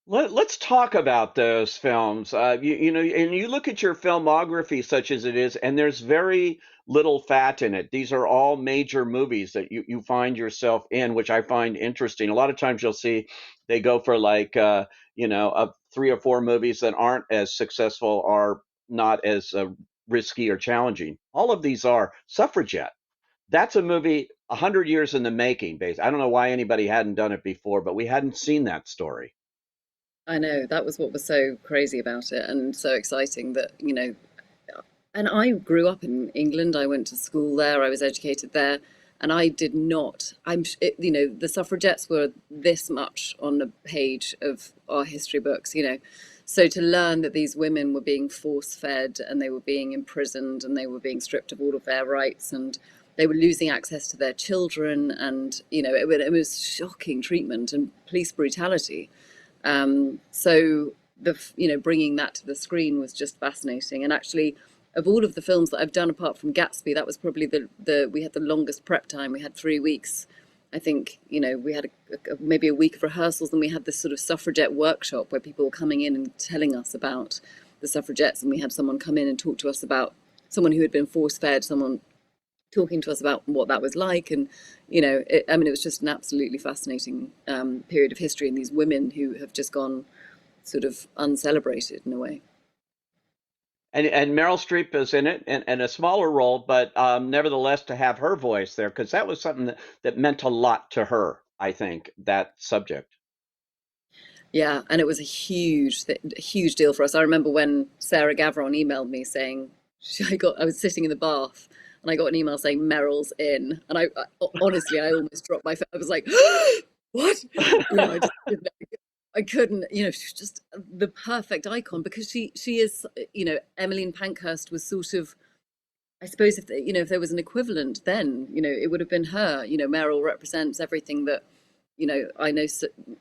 Let's talk about those films. And you look at your filmography such as it is, and there's very little fat in it. These are all major movies that you find yourself in, which I find interesting. A lot of times you'll see they go for like, three or four movies that aren't as successful or not as risky or challenging. All of these are Suffragette. That's a movie 100 years in the making. Based, I don't know why anybody hadn't done it before, but we hadn't seen that story. I know that was what was so crazy about it and so exciting that, and I grew up in England. I went to school there. I was educated there, and I did not. The suffragettes were this much on the page of our history books. So to learn that these women were being force-fed and they were being imprisoned and they were being stripped of all of their rights and they were losing access to their children, and it was shocking treatment and police brutality. So bringing that to the screen was just fascinating. And actually, of all of the films that I've done apart from Gatsby, that was probably the we had the longest prep time. We had 3 weeks. I think we had maybe a week of rehearsals, and we had this sort of suffragette workshop where people were coming in and telling us about the suffragettes, and we had someone come in and talk to us about someone who had been force fed, someone talking to us about what that was like. And it was just an absolutely fascinating period of history, and these women who have just gone sort of uncelebrated in a way. And Meryl Streep is in it in a smaller role, but nevertheless to have her voice there, because that was something that meant a lot to her, I think, that subject. Yeah, and it was a huge deal for us. I remember when Sarah Gavron emailed me saying I was sitting in the bath and I got an email saying Meryl's in, and honestly I almost dropped my phone. I was like, what? I just didn't, I couldn't. She's just the perfect icon because she is. Emmeline Pankhurst was sort of. I suppose if there was an equivalent, then it would have been her. Meryl represents everything that I know.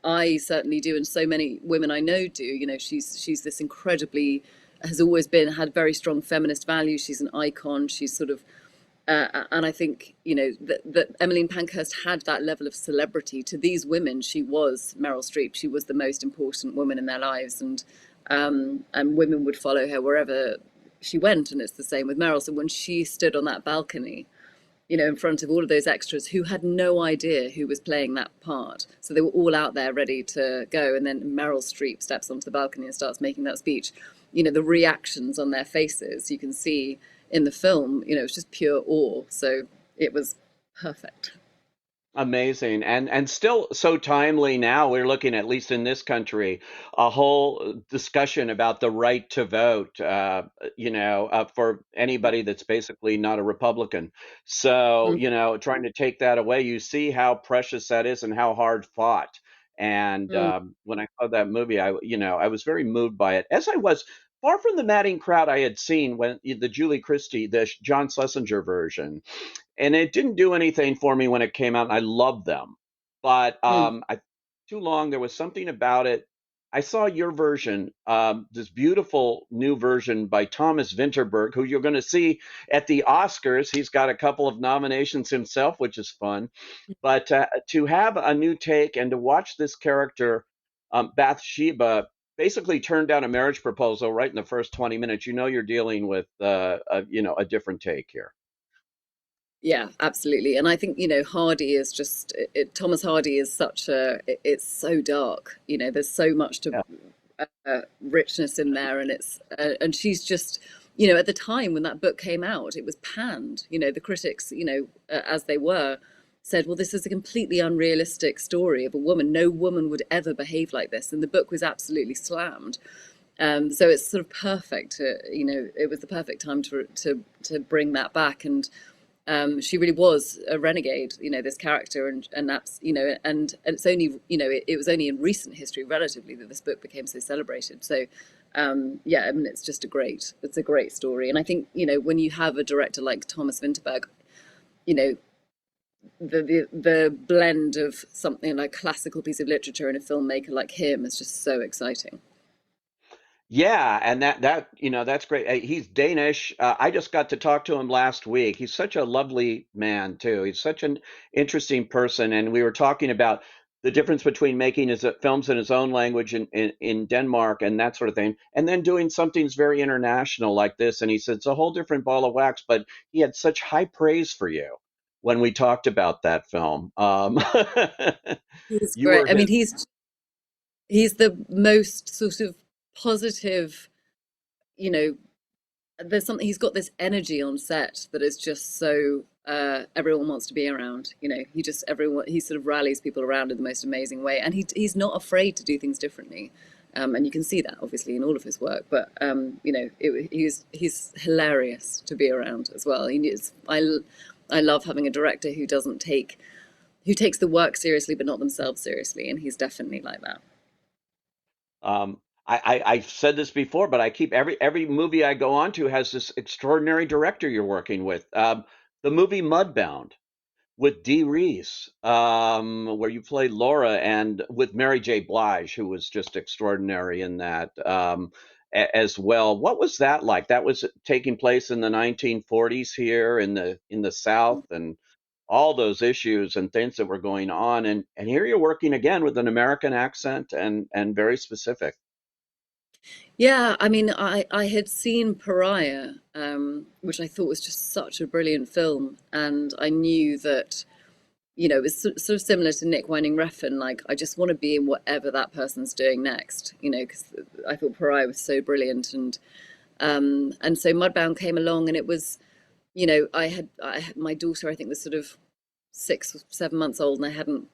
I certainly do, and so many women I know do. She's this incredibly has always been had very strong feminist values. She's an icon. She's sort of and I think that Emmeline Pankhurst had that level of celebrity. To these women, she was Meryl Streep. She was the most important woman in their lives, and women would follow her wherever she went. And it's the same with Meryl. So when she stood on that balcony, in front of all of those extras who had no idea who was playing that part, so they were all out there ready to go, and then Meryl Streep steps onto the balcony and starts making that speech. The reactions on their faces you can see in the film, it's just pure awe. So it was perfect. Amazing, and still so timely now. We're looking, at least in this country, a whole discussion about the right to vote, for anybody that's basically not a Republican. So, Mm, trying to take that away, you see how precious that is and how hard fought. And mm. when I saw that movie, I was very moved by it, as I was far from the madding crowd I had seen when the Julie Christie, the John Schlesinger version, and it didn't do anything for me when it came out. And I loved them, but Mm. too long. There was something about it. I saw your version, this beautiful new version by Thomas Vinterberg, who you're going to see at the Oscars. He's got a couple of nominations himself, which is fun. But to have a new take and to watch this character, Bathsheba, basically turn down a marriage proposal right in the first 20 minutes, you're dealing with a different take here. Yeah, absolutely. And I think, Hardy is just Thomas Hardy is it's so dark. There's so much to richness in there, and and she's just, at the time when that book came out, it was panned. The critics, as they were, said, well, this is a completely unrealistic story of a woman. No woman would ever behave like this, and the book was absolutely slammed. So it's sort of perfect. It was the perfect time to bring that back. And she really was a renegade, this character, and that's, and it's only, it was only in recent history, relatively, that this book became so celebrated. So, yeah, I mean, it's a great story, and I think, when you have a director like Thomas Vinterberg, you know, the blend of something like classical piece of literature and a filmmaker like him is just so exciting. Yeah, and that's great. He's Danish. I just got to talk to him last week. He's such a lovely man too. He's such an interesting person, and we were talking about the difference between making his films in his own language in Denmark and that sort of thing, and then doing something very international like this. And he said it's a whole different ball of wax, but he had such high praise for you when we talked about that film. He's You great. were I his, mean, he's the most sort of positive, you know, there's something, he's got this energy on set that is just so everyone wants to be around. He just everyone he sort of rallies people around in the most amazing way, and he's not afraid to do things differently. And you can see that obviously in all of his work. But he's hilarious to be around as well. I love having a director who takes the work seriously but not themselves seriously, and he's definitely like that. I've said this before, but I keep every movie I go on to has this extraordinary director you're working with. The movie Mudbound with Dee Reese, where you played Laura, and with Mary J. Blige, who was just extraordinary in that as well. What was that like? That was taking place in the 1940s here in the South, and all those issues and things that were going on. And here you're working again with an American accent and very specific. Yeah, I mean, I had seen Pariah, which I thought was just such a brilliant film, and I knew that, it was sort of similar to Nick Winding Refn. Like, I just want to be in whatever that person's doing next, because I thought Pariah was so brilliant, and so Mudbound came along, and it was, I had my daughter, I think, was sort of 6 or 7 months old, and I hadn't,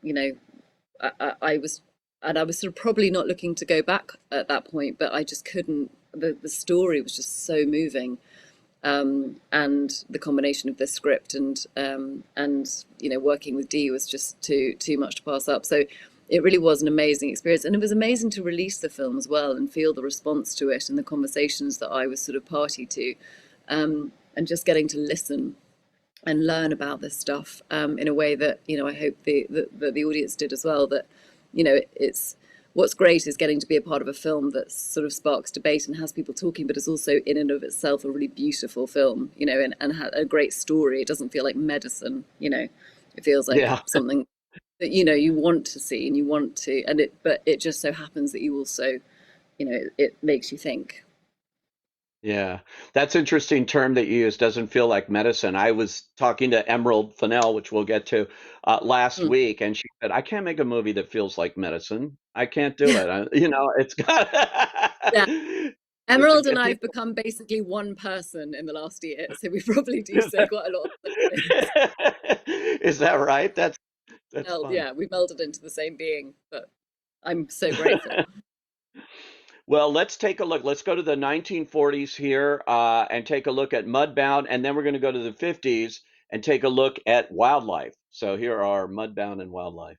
I was, and I was sort of probably not looking to go back at that point, but I just couldn't. The story was just so moving, and the combination of the script and working with Dee was just too much to pass up. So it really was an amazing experience, and it was amazing to release the film as well and feel the response to it and the conversations that I was sort of party to, and just getting to listen and learn about this stuff in a way that I hope the audience did as well. That it's what's great is getting to be a part of a film that sort of sparks debate and has people talking, but is also in and of itself a really beautiful film, and had a great story. It doesn't feel like medicine. It feels like Yeah. something that you want to see and you want to, but it just so happens that you also, it makes you think. Yeah, that's interesting term that you use. Doesn't feel like medicine. I was talking to Emerald Fennell, which we'll get to last Mm. week, and she said, "I can't make a movie that feels like medicine. I can't do it. It's got Yeah. just to Emerald and get I have people." become basically one person in the last year, so we probably do say quite a lot of the same things. Is that right? That's fun. Yeah, we melded into the same being, but I'm so grateful. Well, let's take a look. Let's go to the 1940s here and take a look at Mudbound, and then we're going to go to the 50s and take a look at wildlife. So here are Mudbound and wildlife.